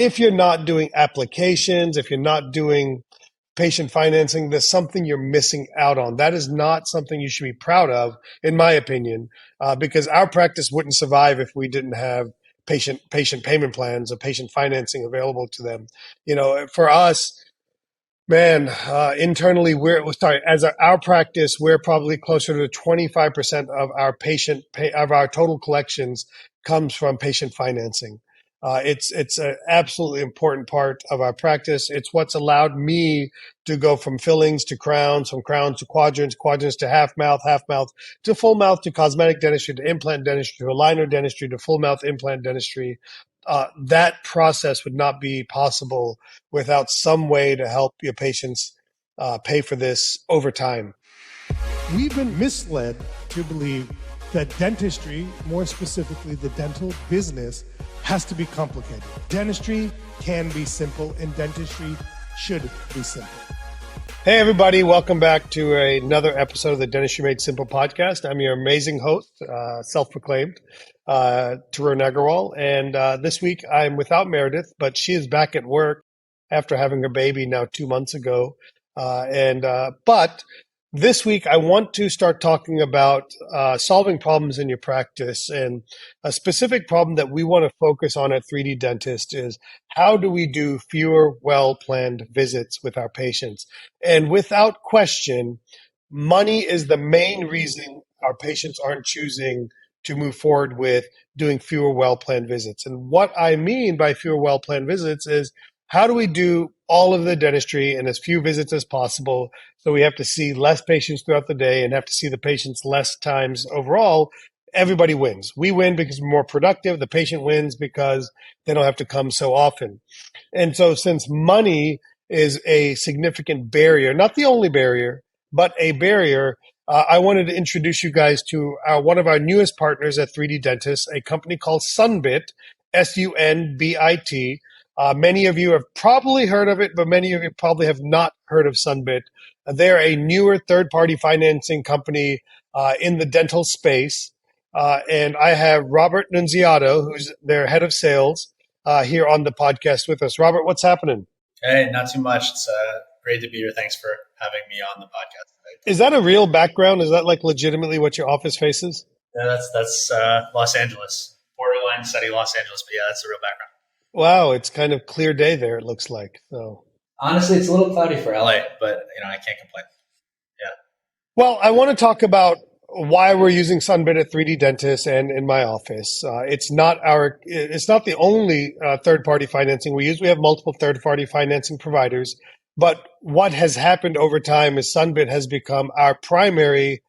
if you're not doing applications, if you're not doing patient financing, there's something you're missing out on. That is not something you should be proud of, in my opinion, because our practice wouldn't survive if we didn't have patient payment plans or patient financing available to them. You know, for us, man, internally, as our practice, we're probably closer to 25% of our of our total collections comes from patient financing. It's an absolutely important part of our practice. It's what's allowed me to go from fillings to crowns, from crowns to quadrants, quadrants to half mouth to full mouth, to cosmetic dentistry, to implant dentistry, to aligner dentistry, to full mouth implant dentistry. That process would not be possible without some way to help your patients pay for this over time. We've been misled to believe that dentistry, more specifically the dental business, has to be complicated. Dentistry can be simple, and dentistry should be simple. Hey, everybody. Welcome back to another episode of the Dentistry Made Simple podcast. I'm your amazing host, self-proclaimed, Tarun Agarwal. And this week I'm without Meredith, but she is back at work after having her baby now 2 months ago. But this week I want to start talking about solving problems in your practice. And a specific problem that we want to focus on at 3D Dentist is how do we do fewer well-planned visits with our patients? And without question, money is the main reason our patients aren't choosing to move forward with doing fewer well-planned visits. And what I mean by fewer well-planned visits is how do we do all of the dentistry in as few visits as possible so we have to see less patients throughout the day and have to see the patients less times overall? Everybody wins. We win because we're more productive. The patient wins because they don't have to come so often. And so since money is a significant barrier, not the only barrier, but a barrier, I wanted to introduce you guys to one of our newest partners at 3D Dentist, a company called Sunbit, Sunbit. Many of you have probably heard of it, but many of you probably have not heard of Sunbit. They're a newer third-party financing company in the dental space. And I have Robert Nunziato, who's their head of sales, here on the podcast with us. Robert, what's happening? Hey, not too much. It's great to be here. Thanks for having me on the podcast today. Is that a real background? Is that like legitimately what your office faces? Yeah, that's Los Angeles. Borderline city, Los Angeles. But yeah, that's the real background. Wow, it's kind of clear day there, it looks like. So honestly, it's a little cloudy for LA, but I can't complain. Yeah. Well, I want to talk about why we're using Sunbit at 3D Dentist and in my office. It's not the only third-party financing we use. We have multiple third-party financing providers. But what has happened over time is Sunbit has become our primary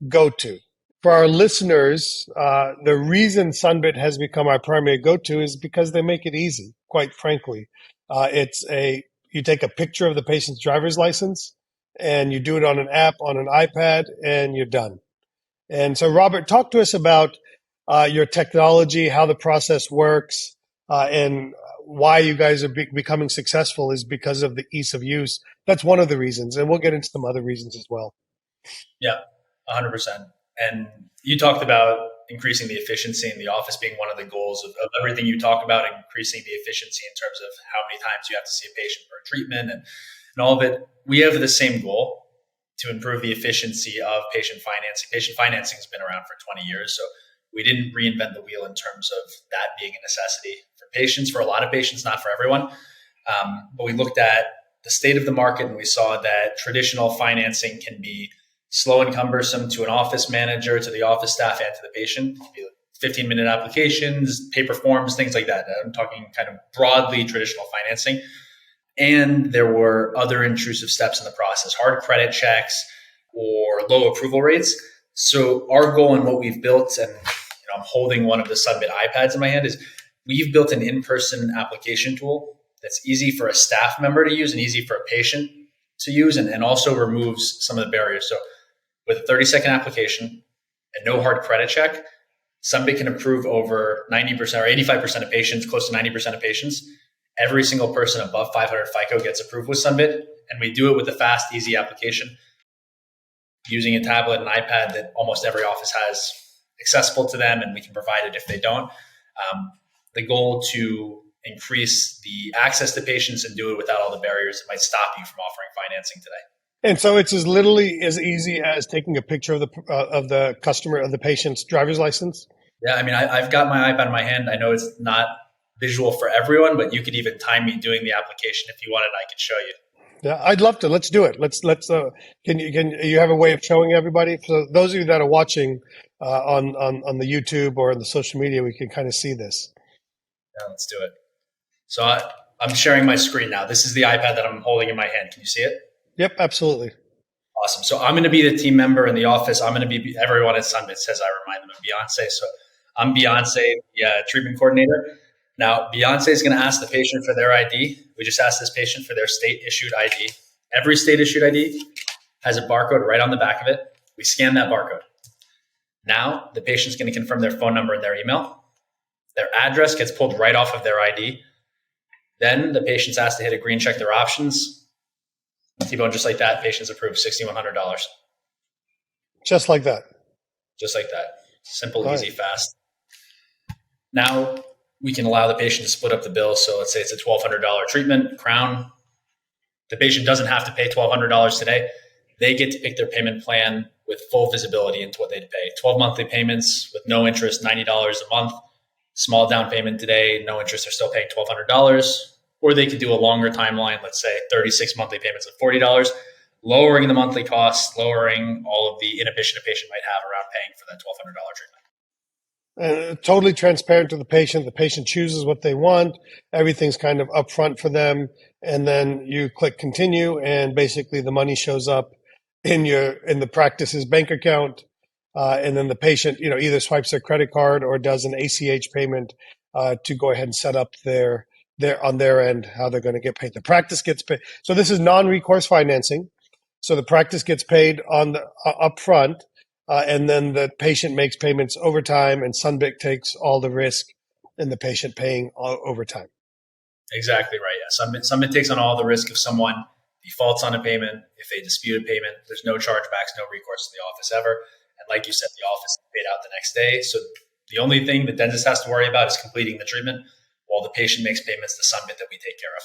go-to. For our listeners, the reason Sunbit has become our primary go-to is because they make it easy, quite frankly. You take a picture of the patient's driver's license and you do it on an app, on an iPad, and you're done. And so, Robert, talk to us about your technology, how the process works, and why you guys are becoming successful is because of the ease of use. That's one of the reasons, and we'll get into some other reasons as well. Yeah, 100%. And you talked about increasing the efficiency in the office being one of the goals of everything you talk about, increasing the efficiency in terms of how many times you have to see a patient for a treatment and all of it. We have the same goal to improve the efficiency of patient financing. Patient financing has been around for 20 years, so we didn't reinvent the wheel in terms of that being a necessity for patients, for a lot of patients, not for everyone. But we looked at the state of the market and we saw that traditional financing can be slow and cumbersome to an office manager, to the office staff, and to the patient. It could be 15-minute applications, paper forms, things like that. I'm talking kind of broadly traditional financing. And there were other intrusive steps in the process, hard credit checks or low approval rates. So our goal and what we've built, and I'm holding one of the Sunbit iPads in my hand, is we've built an in-person application tool that's easy for a staff member to use and easy for a patient to use, and also removes some of the barriers. So with a 30-second application and no hard credit check, Sunbit can approve over 90% or 85% of patients, close to 90% of patients. Every single person above 500 FICO gets approved with Sunbit, and we do it with a fast, easy application using a tablet and iPad that almost every office has accessible to them, and we can provide it if they don't. The goal to increase the access to patients and do it without all the barriers that might stop you from offering financing today. And so it's as literally as easy as taking a picture of the customer, of the patient's driver's license. Yeah, I mean, I've got my iPad in my hand. I know it's not visual for everyone, but you could even time me doing the application if you wanted. I could show you. Yeah, I'd love to. Let's do it. Let's. Can you have a way of showing everybody? For those of you that are watching on the YouTube or on the social media, we can kind of see this. Yeah, let's do it. So I'm sharing my screen now. This is the iPad that I'm holding in my hand. Can you see it? Yep, absolutely. Awesome. So I'm going to be the team member in the office. I'm going to be, everyone at Sunbit says I remind them of Beyonce. So I'm Beyonce, the treatment coordinator. Now, Beyonce is going to ask the patient for their ID. We just asked this patient for their state-issued ID. Every state-issued ID has a barcode right on the back of it. We scan that barcode. Now, the patient's going to confirm their phone number and their email. Their address gets pulled right off of their ID. Then the patient's asked to hit a green check their options. T-Bone, just like that, patient's approved $6,100. Just like that. Just like that. Simple, easy, fast. Now we can allow the patient to split up the bill. So let's say it's a $1,200 treatment, crown. The patient doesn't have to pay $1,200 today. They get to pick their payment plan with full visibility into what they'd pay. 12 monthly payments with no interest, $90 a month. Small down payment today, no interest, they're still paying $1,200. Or they could do a longer timeline, let's say 36 monthly payments of $40, lowering the monthly costs, lowering all of the inhibition a patient might have around paying for that $1,200 treatment. Totally transparent to the patient. The patient chooses what they want. Everything's kind of upfront for them. And then you click continue, and basically the money shows up in the practice's bank account. And then the patient, either swipes their credit card or does an ACH payment to go ahead and set up their on their end how they're going to get paid. The practice gets paid. So this is non-recourse financing. So the practice gets paid on the upfront, and then the patient makes payments over time, and Sunbit takes all the risk in the patient paying over time. Exactly right. Yeah, Sunbit takes on all the risk if someone defaults on a payment. If they dispute a payment, there's no chargebacks, no recourse to the office ever. And like you said, the office is paid out the next day. So the only thing the dentist has to worry about is completing the treatment, while the patient makes payments to Sunbit that we take care of.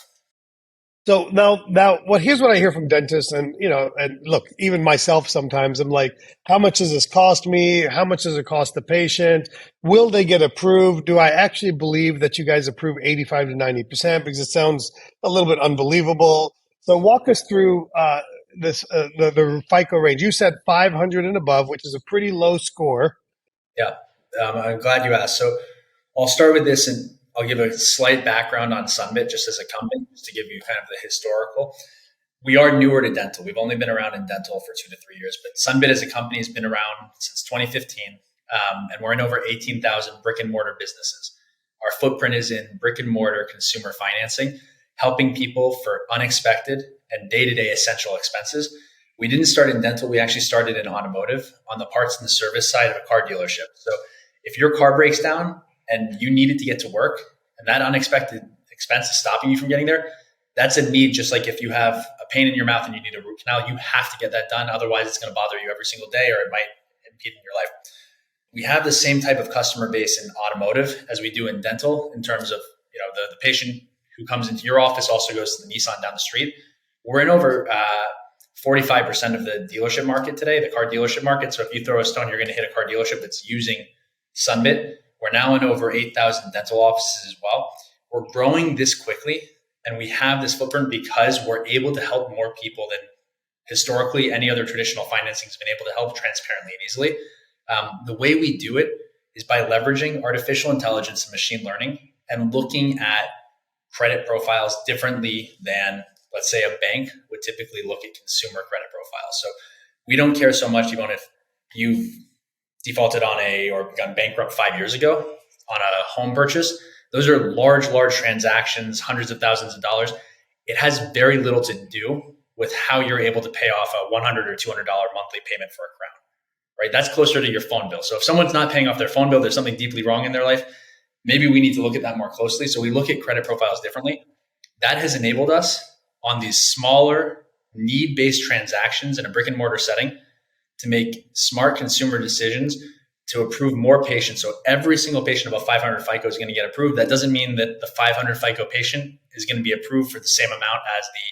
So now, here's what I hear from dentists, and and look, even myself sometimes I'm like, how much does this cost me? How much does it cost the patient? Will they get approved? Do I actually believe that you guys approve 85 to 90%? Because it sounds a little bit unbelievable. So walk us through the FICO range. You said 500 and above, which is a pretty low score. Yeah, I'm glad you asked. So I'll start with this, and I'll give a slight background on Sunbit just as a company, just to give you kind of the historical. We are newer to dental. We've only been around in dental for 2 to 3 years, but Sunbit as a company has been around since 2015, and we're in over 18,000 brick and mortar businesses. Our footprint is in brick and mortar consumer financing, helping people for unexpected and day-to-day essential expenses. We didn't start in dental. We actually started in automotive on the parts and the service side of a car dealership. So if your car breaks down and you needed to get to work, and that unexpected expense is stopping you from getting there, that's a need. Just like if you have a pain in your mouth and you need a root canal, you have to get that done. Otherwise, it's going to bother you every single day, or it might impede in your life. We have the same type of customer base in automotive as we do in dental, in terms of the patient who comes into your office also goes to the Nissan down the street. We're in over 45% of the dealership market today, the car dealership market. So if you throw a stone, you're going to hit a car dealership that's using Sunbit. We're now in over 8,000 dental offices as well. We're growing this quickly, and we have this footprint because we're able to help more people than historically any other traditional financing has been able to help transparently and easily. The way we do it is by leveraging artificial intelligence and machine learning and looking at credit profiles differently than, let's say, a bank would typically look at consumer credit profiles. So we don't care so much even if you've defaulted on or gone bankrupt 5 years ago on a home purchase. Those are large transactions, hundreds of thousands of dollars. It has very little to do with how you're able to pay off a $100 or $200 monthly payment for a crown, right? That's closer to your phone bill. So if someone's not paying off their phone bill, there's something deeply wrong in their life. Maybe we need to look at that more closely. So we look at credit profiles differently. That has enabled us on these smaller need-based transactions in a brick and mortar setting to make smart consumer decisions to approve more patients. So every single patient above 500 FICO is going to get approved. That doesn't mean that the 500 FICO patient is going to be approved for the same amount as the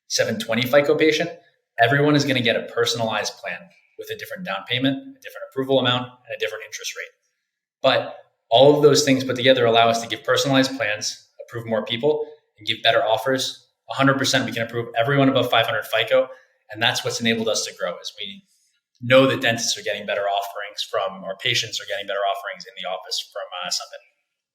720 FICO patient. Everyone is going to get a personalized plan with a different down payment, a different approval amount, and a different interest rate. But all of those things put together allow us to give personalized plans, approve more people, and give better offers. 100% we can approve everyone above 500 FICO. And that's what's enabled us to grow, is we know that dentists are getting better offerings from, or patients are getting better offerings in the office from Sunbit.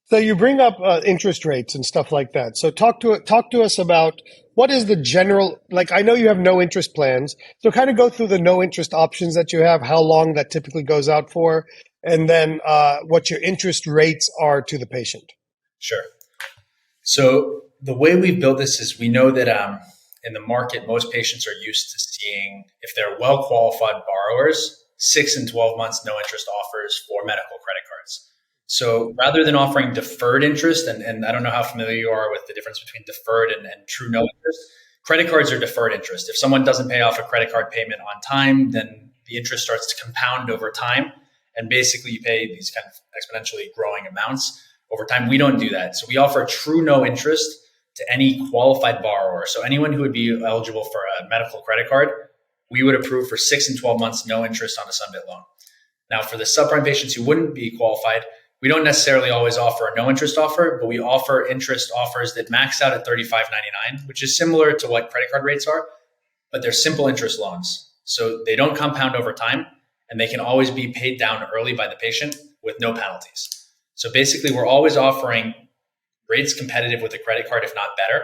So you bring up interest rates and stuff like that. So talk to us about what is the general, like, I know you have no interest plans. So kind of go through the no interest options that you have, how long that typically goes out for, and then what your interest rates are to the patient. Sure. So the way we've built this is we know that in the market, most patients are used to seeing, if they're well-qualified borrowers, 6 and 12 months no interest offers for medical credit cards. So rather than offering deferred interest, and I don't know how familiar you are with the difference between deferred and true no interest, credit cards are deferred interest. If someone doesn't pay off a credit card payment on time, then the interest starts to compound over time. And basically you pay these kind of exponentially growing amounts over time. We don't do that. So we offer true no interest to any qualified borrower. So anyone who would be eligible for a medical credit card, we would approve for 6 and 12 months, no interest on a Sunbit loan. Now for the subprime patients who wouldn't be qualified, we don't necessarily always offer a no interest offer, but we offer interest offers that max out at $35.99, which is similar to what credit card rates are, but they're simple interest loans. So they don't compound over time, and they can always be paid down early by the patient with no penalties. So basically, we're always offering rates competitive with a credit card, if not better,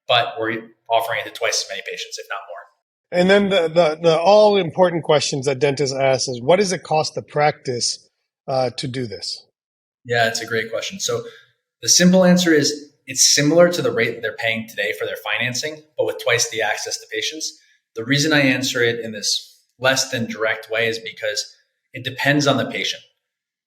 but we're offering it to twice as many patients, if not more. And then the all important questions that dentists ask is, what does it cost the practice to do this? Yeah, it's a great question. So the simple answer is it's similar to the rate that they're paying today for their financing, but with twice the access to patients. The reason I answer it in this less than direct way is because it depends on the patient.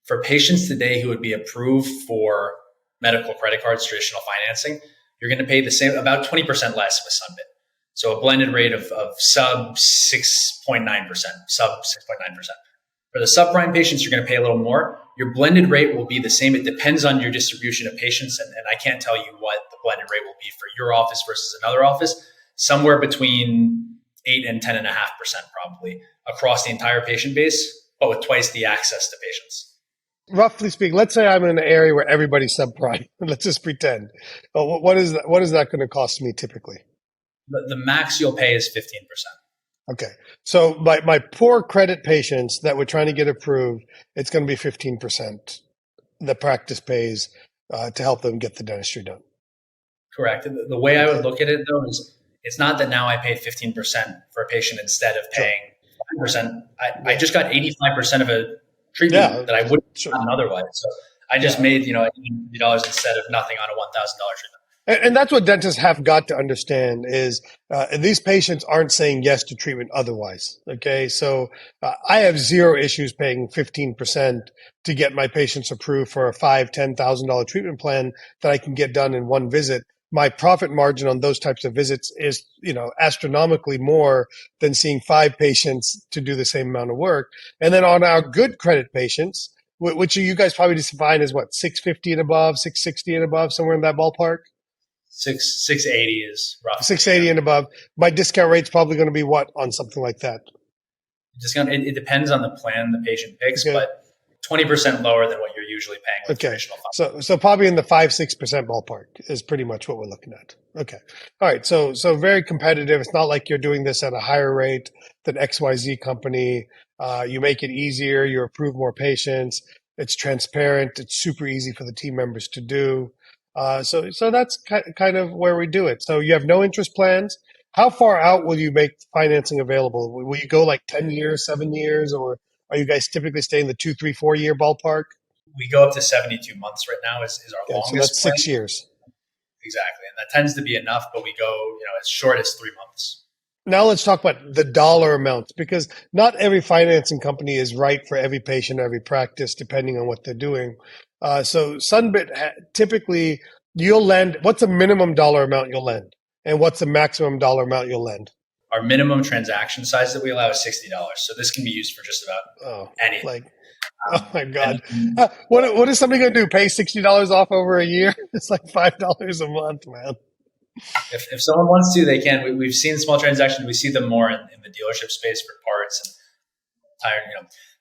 For patients today who would be approved for medical credit cards, traditional financing, you're going to pay the same, about 20% less with Sunbit. So a blended rate of sub 6.9%, sub 6.9%. For the subprime patients, you're going to pay a little more. Your blended rate will be the same. It depends on your distribution of patients, and I can't tell you what the blended rate will be for your office versus another office. Somewhere between 8 and 10.5% probably across the entire patient base, but with twice the access to patients. Roughly speaking, let's say I'm in an area where everybody's subprime. Let's just pretend. What is that going to cost me typically? The max you'll pay is 15%. Okay. So my poor credit patients that we're trying to get approved, it's going to be 15% the practice pays to help them get the dentistry done. Correct. The way I would look at it, though, is it's not that now I pay 15% for a patient instead of paying 5%. I just got 85% of a treatment that I wouldn't have gotten otherwise. So I just made $80 instead of nothing on a $1,000 treatment. And that's what dentists have got to understand is these patients aren't saying yes to treatment otherwise. Okay. So I have zero issues paying 15% to get my patients approved for a $5,000, $10,000 treatment plan that I can get done in one visit. My profit margin on those types of visits is, astronomically more than seeing 5 patients to do the same amount of work. And then on our good credit patients, which you guys probably define as what, 650 and above, 660 and above, somewhere in that ballpark? 680 is roughly. 680 and above. My discount rate's probably going to be what on something like that? Discount. It depends on the plan the patient picks, but 20% lower than what you're usually paying with traditional funds. So probably in the 5-6% ballpark is pretty much what we're looking at. Okay. All right. So very competitive. It's not like you're doing this at a higher rate than XYZ company. You make it easier. You approve more patients. It's transparent. It's super easy for the team members to do. So that's kind of where we do it. So you have no interest plans. How far out will you make financing available? Will you go like 10 years, 7 years, or are you guys typically stay in the 2, 3, 4 year ballpark? We go up to 72 months right now is our longest. So that's plan. 6 years. Exactly. And that tends to be enough, but we go, as short as 3 months. Now let's talk about the dollar amounts, because not every financing company is right for every patient, every practice, depending on what they're doing. So Sunbit, typically you'll lend, what's the minimum dollar amount you'll lend? And what's the maximum dollar amount you'll lend? Our minimum transaction size that we allow is $60. So this can be used for just about anything. Oh my God. And What is somebody going to do? Pay $60 off over a year? It's like $5 a month, man. if someone wants to, they can. We've seen small transactions. We see them more in the dealership space for parts and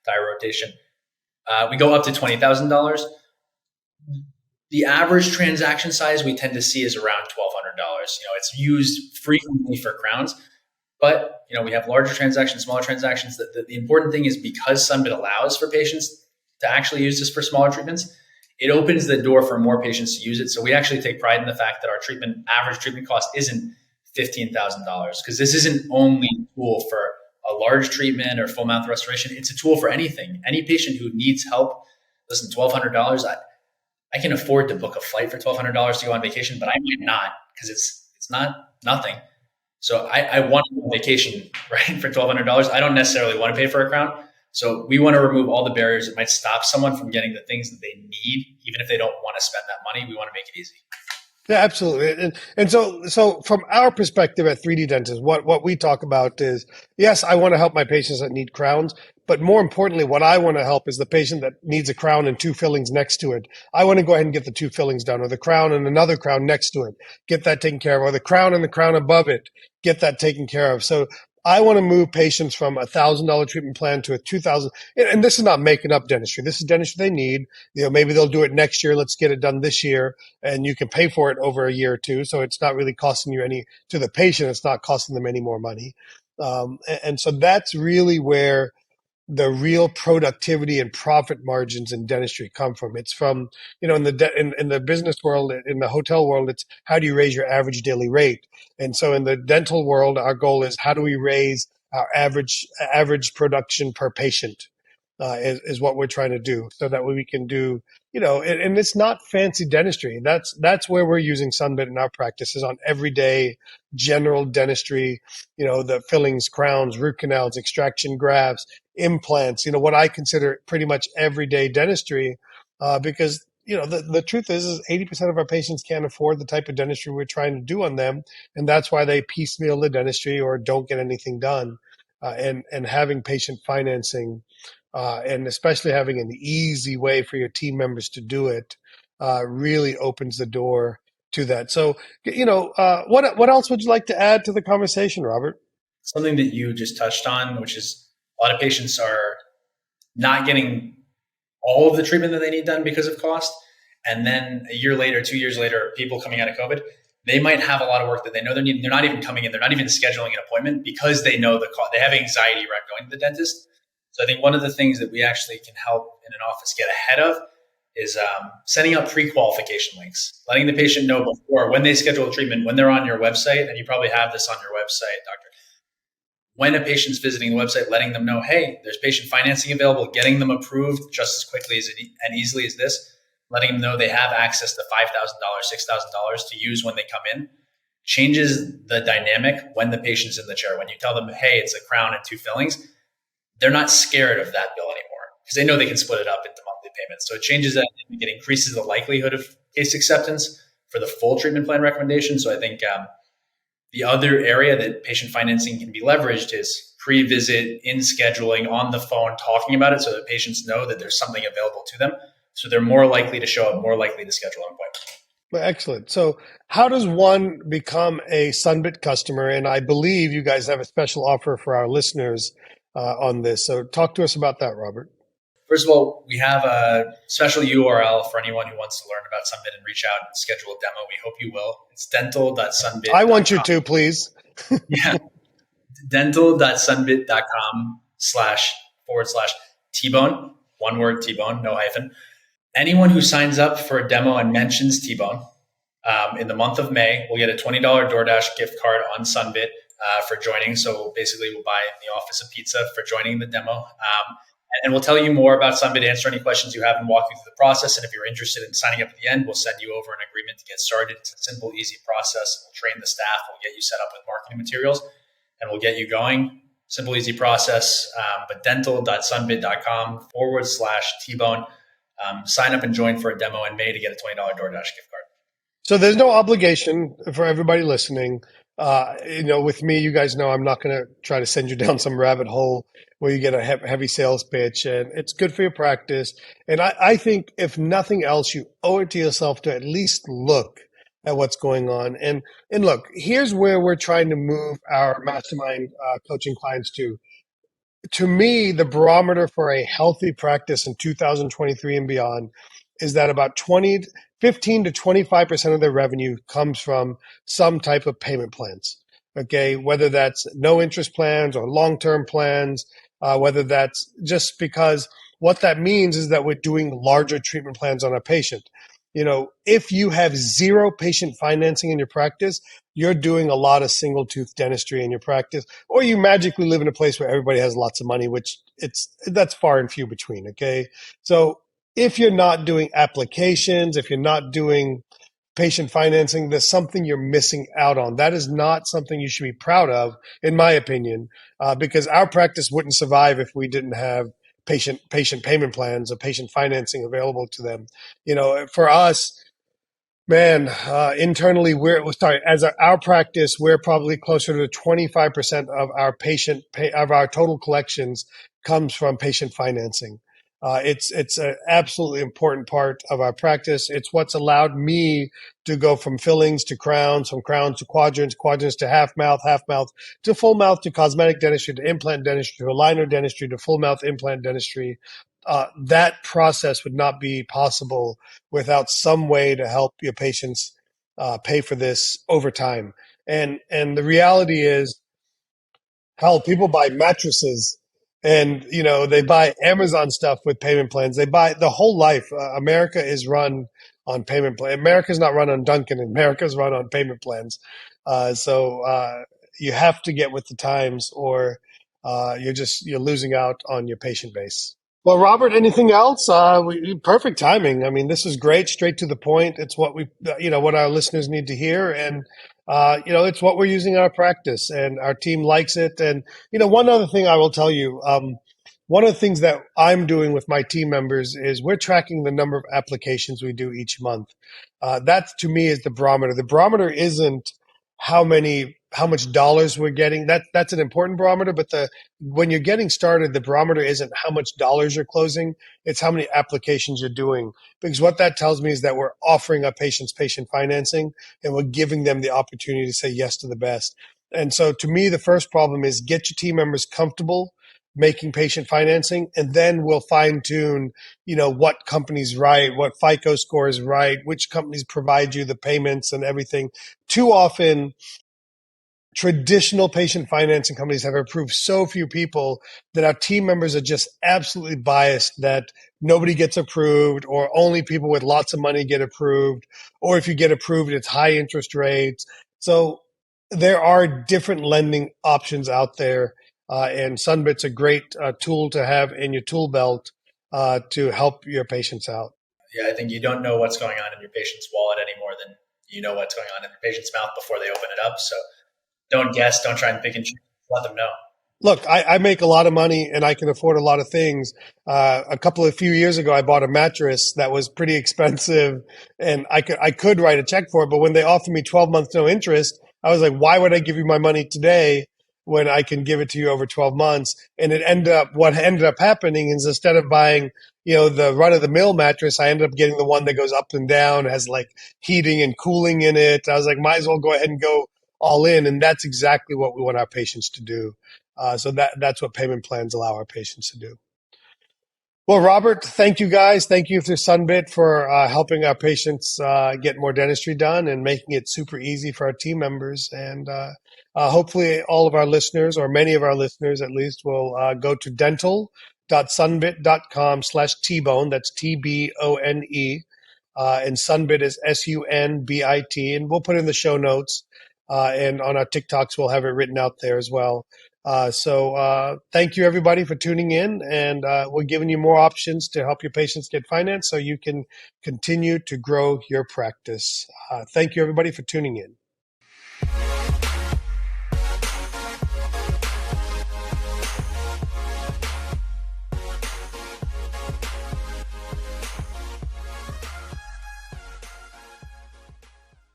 tire rotation. We go up to $20,000. The average transaction size we tend to see is around $1,200. It's used frequently for crowns, but we have larger transactions, smaller transactions. The important thing is, because Sunbit allows for patients to actually use this for smaller treatments, it opens the door for more patients to use it. So we actually take pride in the fact that our average treatment cost isn't $15,000, because this isn't only a tool for a large treatment or full mouth restoration. It's a tool for anything. Any patient who needs help, listen, $1,200, I can afford to book a flight for $1,200 to go on vacation, but I might not, because it's not nothing. So I want to go on vacation, right, for $1,200. I don't necessarily want to pay for a crown. So we want to remove all the barriers that might stop someone from getting the things that they need, even if they don't want to spend that money. We want to make it easy. Yeah, absolutely. And so from our perspective at 3D Dentists, what we talk about is, yes, I want to help my patients that need crowns, but more importantly, what I want to help is the patient that needs a crown and two fillings next to it. I want to go ahead and get the two fillings done, or the crown and another crown next to it, get that taken care of, or the crown and the crown above it, get that taken care of. So I want to move patients from $1,000 treatment plan to a $2,000. And this is not making up dentistry. This is dentistry they need. Maybe they'll do it next year. Let's get it done this year, and you can pay for it over a year or two. So it's not really costing you to the patient. It's not costing them any more money. And so that's really where the real productivity and profit margins in dentistry come from. It's from, in the business world, in the hotel world, it's how do you raise your average daily rate? And so in the dental world, our goal is how do we raise our average production per patient, is what we're trying to do, so that way we can do, and it's not fancy dentistry. That's where we're using Sunbit in our practices, on everyday general dentistry, the fillings, crowns, root canals, extraction grafts, implants, what I consider pretty much everyday dentistry, because the truth is 80% of our patients can't afford the type of dentistry we're trying to do on them, and that's why they piecemeal the dentistry or don't get anything done. And having patient financing, and especially having an easy way for your team members to do it, really opens the door to that. So, what else would you like to add to the conversation, Robert? Something that you just touched on, which is a lot of patients are not getting all of the treatment that they need done because of cost. And then a year later, 2 years later, people coming out of COVID, they might have a lot of work that they know they're needing. They're not even coming in. They're not even scheduling an appointment because they know the cost. They have anxiety around going to the dentist. So I think one of the things that we actually can help in an office get ahead of is setting up pre-qualification links, letting the patient know before, when they schedule a treatment, when they're on your website, and you probably have this on your website, doctor. When a patient's visiting the website, letting them know, hey, there's patient financing available, getting them approved just as quickly and easily as this, letting them know they have access to $5,000, $6,000 to use when they come in, changes the dynamic when the patient's in the chair. When you tell them, hey, it's a crown and two fillings, they're not scared of that bill anymore because they know they can split it up into monthly payments. So it changes that. It increases the likelihood of case acceptance for the full treatment plan recommendation. So I think the other area that patient financing can be leveraged is pre-visit, in scheduling, on the phone, talking about it so that patients know that there's something available to them. So they're more likely to show up, more likely to schedule an appointment. Well, excellent. So how does one become a Sunbit customer? And I believe you guys have a special offer for our listeners on this. So talk to us about that, Robert. First of all, we have a special URL for anyone who wants to learn about Sunbit and reach out and schedule a demo. We hope you will. It's dental.sunbit.com. I want you to, please. Yeah. dental.sunbit.com//T-Bone. One word, T-Bone, no hyphen. Anyone who signs up for a demo and mentions T-Bone in the month of May will get a $20 DoorDash gift card on Sunbit for joining. So basically, we'll buy the office a pizza for joining the demo. And we'll tell you more about Sunbit, answer any questions you have, and walk you through the process. And if you're interested in signing up at the end, we'll send you over an agreement to get started. It's a simple, easy process. We'll train the staff. We'll get you set up with marketing materials, and we'll get you going. Simple, easy process. But dental.sunbit.com/T-Bone. Sign up and join for a demo in May to get a $20 DoorDash gift card. So there's no obligation for everybody listening. With me, you guys know I'm not going to try to send you down some rabbit hole where you get a heavy sales pitch, and it's good for your practice. And I think if nothing else, you owe it to yourself to at least look at what's going on. And look, here's where we're trying to move our mastermind coaching clients to me, the barometer for a healthy practice in 2023 and beyond is that about 15 to 25% of their revenue comes from some type of payment plans. Okay, whether that's no interest plans or long term plans, whether that's just because what that means is that we're doing larger treatment plans on a patient. If you have zero patient financing in your practice, you're doing a lot of single tooth dentistry in your practice, or you magically live in a place where everybody has lots of money, which that's far and few between. Okay. So if you're not doing applications, if you're not doing patient financing, there's something you're missing out on. That is not something you should be proud of, in my opinion, because our practice wouldn't survive if we didn't have patient payment plans or patient financing available to them. For us, man, internally, as our practice, we're probably closer to 25% of our of our total collections comes from patient financing. It's an absolutely important part of our practice. It's what's allowed me to go from fillings to crowns, from crowns to quadrants, quadrants to half mouth to full mouth to cosmetic dentistry to implant dentistry to aligner dentistry to full mouth implant dentistry. That process would not be possible without some way to help your patients pay for this over time. And the reality is, hell, people buy mattresses, and they buy Amazon stuff with payment plans. They buy the whole life. America is run on payment plan. America's not run on Dunkin'. America's run on payment plans. So you have to get with the times, or you're losing out on your patient base. Well, Robert, anything else? Perfect timing. I mean, this is great, straight to the point. It's what our listeners need to hear, and it's what we're using in our practice, and our team likes it. And one other thing I will tell you, one of the things that I'm doing with my team members is we're tracking the number of applications we do each month. That to me is the barometer. The barometer isn't how much dollars we're getting. That's an important barometer, but when you're getting started, the barometer isn't how much dollars you're closing, it's how many applications you're doing. Because what that tells me is that we're offering our patients patient financing, and we're giving them the opportunity to say yes to the best. And so to me, the first problem is get your team members comfortable making patient financing, and then we'll fine tune, what companies write, what FICO score is right, which companies provide you the payments and everything. Too often, traditional patient financing companies have approved so few people that our team members are just absolutely biased that nobody gets approved, or only people with lots of money get approved, or if you get approved, it's high interest rates. So there are different lending options out there, and Sunbit's a great tool to have in your tool belt to help your patients out. Yeah, I think you don't know what's going on in your patient's wallet any more than you know what's going on in your patient's mouth before they open it up. So don't guess. Don't try and pick and choose. Let them know. Look, I make a lot of money and I can afford a lot of things. A few years ago, I bought a mattress that was pretty expensive, and I could write a check for it. But when they offered me 12 months no interest, I was like, why would I give you my money today when I can give it to you over 12 months? And what ended up happening is, instead of buying, the run of the mill mattress, I ended up getting the one that goes up and down, has like heating and cooling in it. I was like, might as well go ahead and go all in. And that's exactly what we want our patients to do. So that's what payment plans allow our patients to do. Well, Robert, thank you guys. Thank you to Sunbit for helping our patients get more dentistry done and making it super easy for our team members. And hopefully all of our listeners, or many of our listeners at least, will go to dental.sunbit.com/tbone. That's TBONE. And Sunbit is SUNBIT. And we'll put it in the show notes. And on our TikToks, we'll have it written out there as well. So thank you, everybody, for tuning in. And we're giving you more options to help your patients get financed so you can continue to grow your practice. Thank you, everybody, for tuning in.